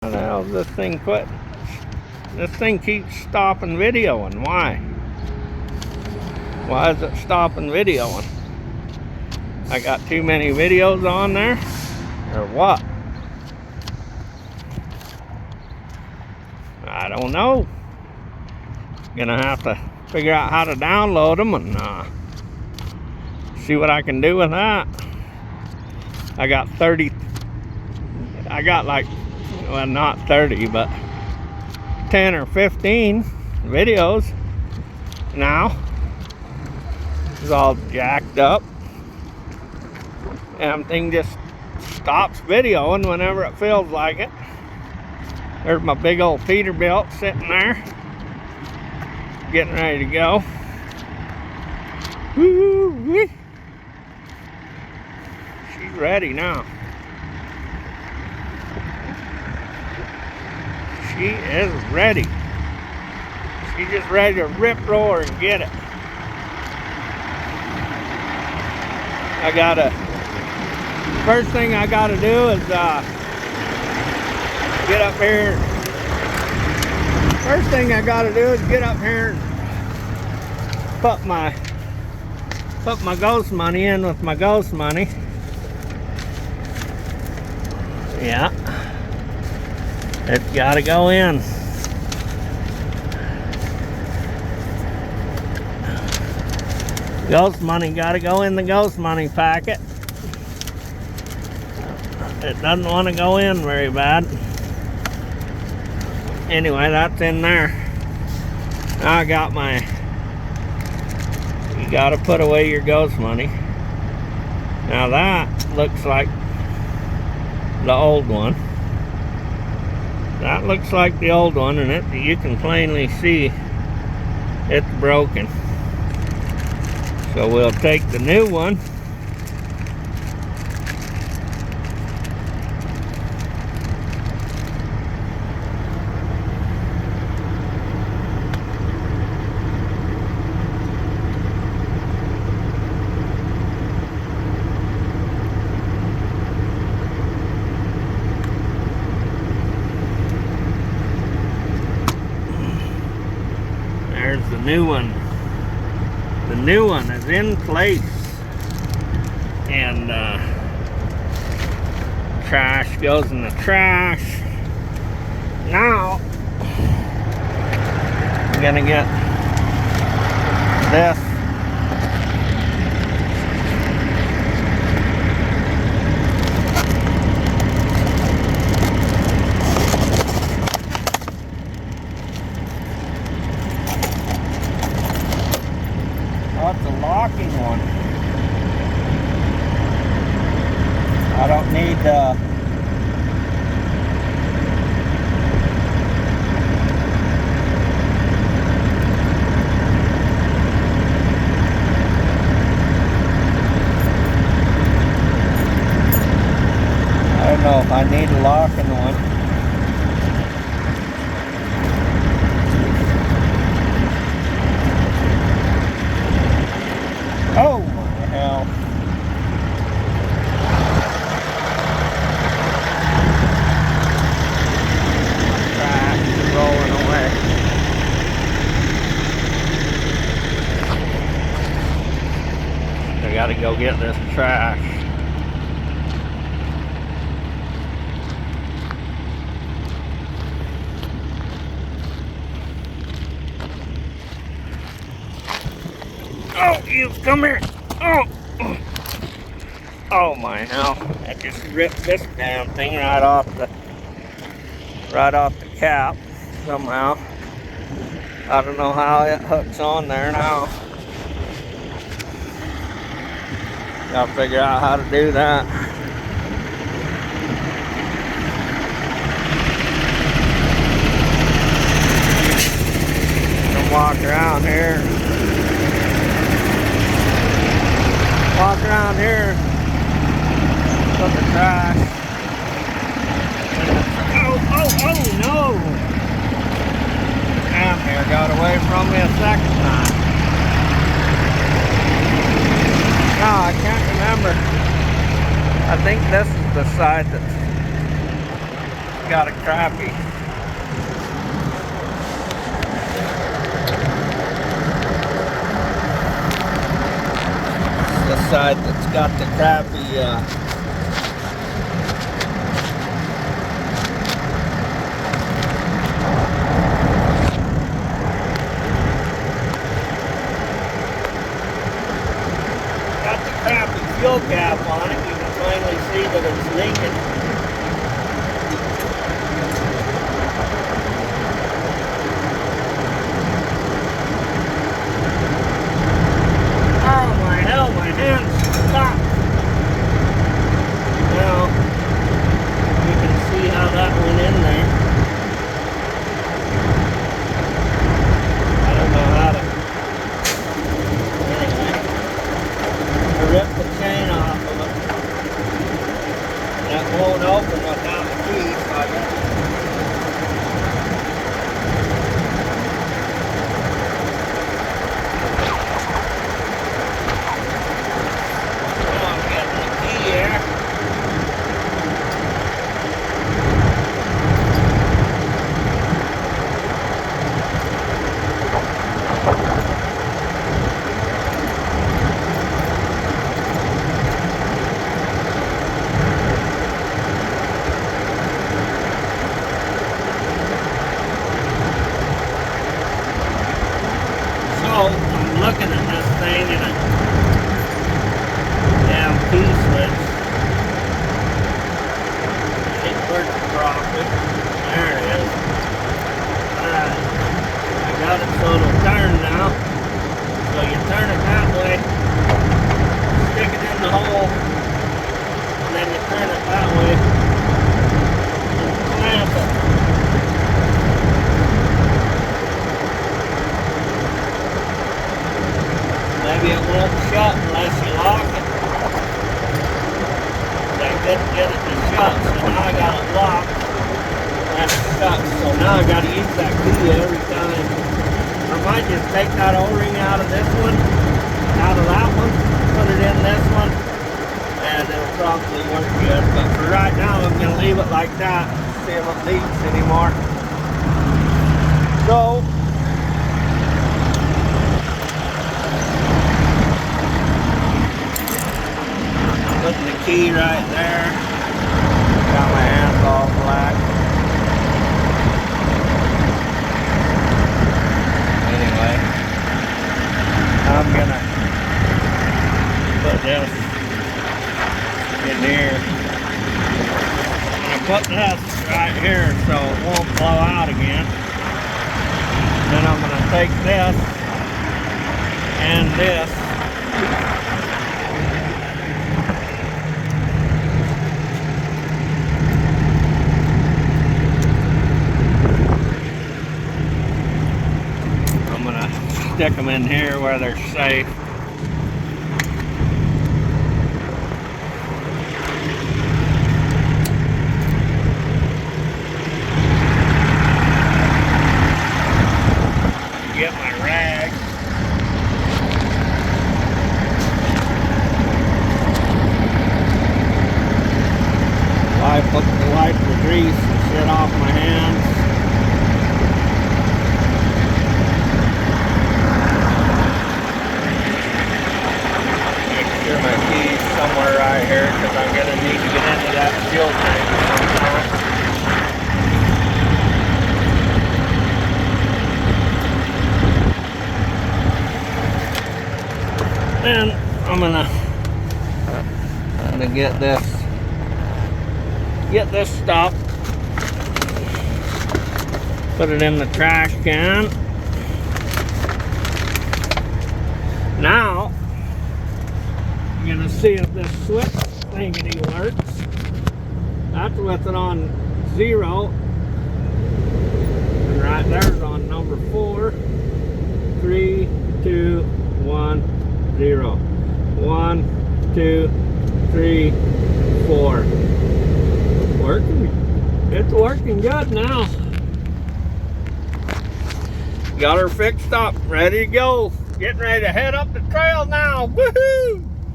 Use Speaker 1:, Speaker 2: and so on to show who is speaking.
Speaker 1: How the hell does this thing quit? This thing keeps stopping videoing. Why? Why is it stopping videoing? I got too many videos on there? Or what? I don't know. Gonna have to figure out how to download them and see what I can do with that. I got like, well, not 30, but 10 or 15 videos now. It's all jacked up. Everything just stops videoing whenever it feels like it. There's my big old Peterbilt sitting there, getting ready to go. Woo-wee. She's ready now. She is ready. She's just ready to rip, roar, and get it. First thing I gotta do is get up here. First thing I gotta do is get up here and put my ghost money in with my ghost money. Yeah. It's gotta go in. Ghost money gotta go in the ghost money packet. It doesn't want to go in very bad. Anyway, that's in there. Now I got my... You gotta put away your ghost money. Now that looks like the old one. That looks like the old one, and you can plainly see it's broken. So we'll take the new one. There's the new one. The new one is in place, and trash goes in the trash. Now I'm gonna get this. That's a locking one. I don't need I don't know if I need a locking one. Oh my hell. Trash is rolling away. I gotta go get this trash. Oh, you come here. Oh, oh my hell. I just ripped this damn thing right off the cap somehow. I don't know how it hooks on there now. Gotta figure out how to do that. Gonna walk around here. Walk around here, put the trash. Oh, no! Damn near got away from me a second time. No, I can't remember. I think this is the side that's got a crappie. The side that's got the crappie fuel cap on it. You can finally see that it's leaking. Oh my hell, my hand's stopped. Now, you can see how that went in there. I don't know how to. Anyway, I ripped the chain off of it. That won't open without the key, so I got it. I'm looking at this thing and a damn key switch. It works properly. There it is. Alright. I got it so it'll turn now. So you turn it that way, stick it in the hole, and then you turn it that way, and clamp it. Maybe it won't shut unless you lock it. They couldn't get it to shut, so now I got it locked. That's shut, so now I got to use that key every time. I might just take that O-ring out of this one, out of that one, put it in this one, and it'll probably work good. But for right now, I'm going to leave it like that, see if it leaks anymore. So, putting the key right there. Got my hands all black. Anyway, I'm gonna put this in here. I'm gonna put this right here so it won't blow out again. Then I'm gonna take this and this. Stick them in here where they're safe. Get my rag. Wipe the grease and shit off my hands. My keys somewhere right here because I'm going to need to get into that fuel tank sometime. And I'm gonna get this stuff, put it in the trash can. Now you're gonna see if this switch thingy works. That's with it on 0. And right there's on number 4. 3, 2, 1, 0. 1, 2, 3, 4. Working. It's working good now. Got her fixed up, ready to go. Getting ready to head up the trail now. Woohoo!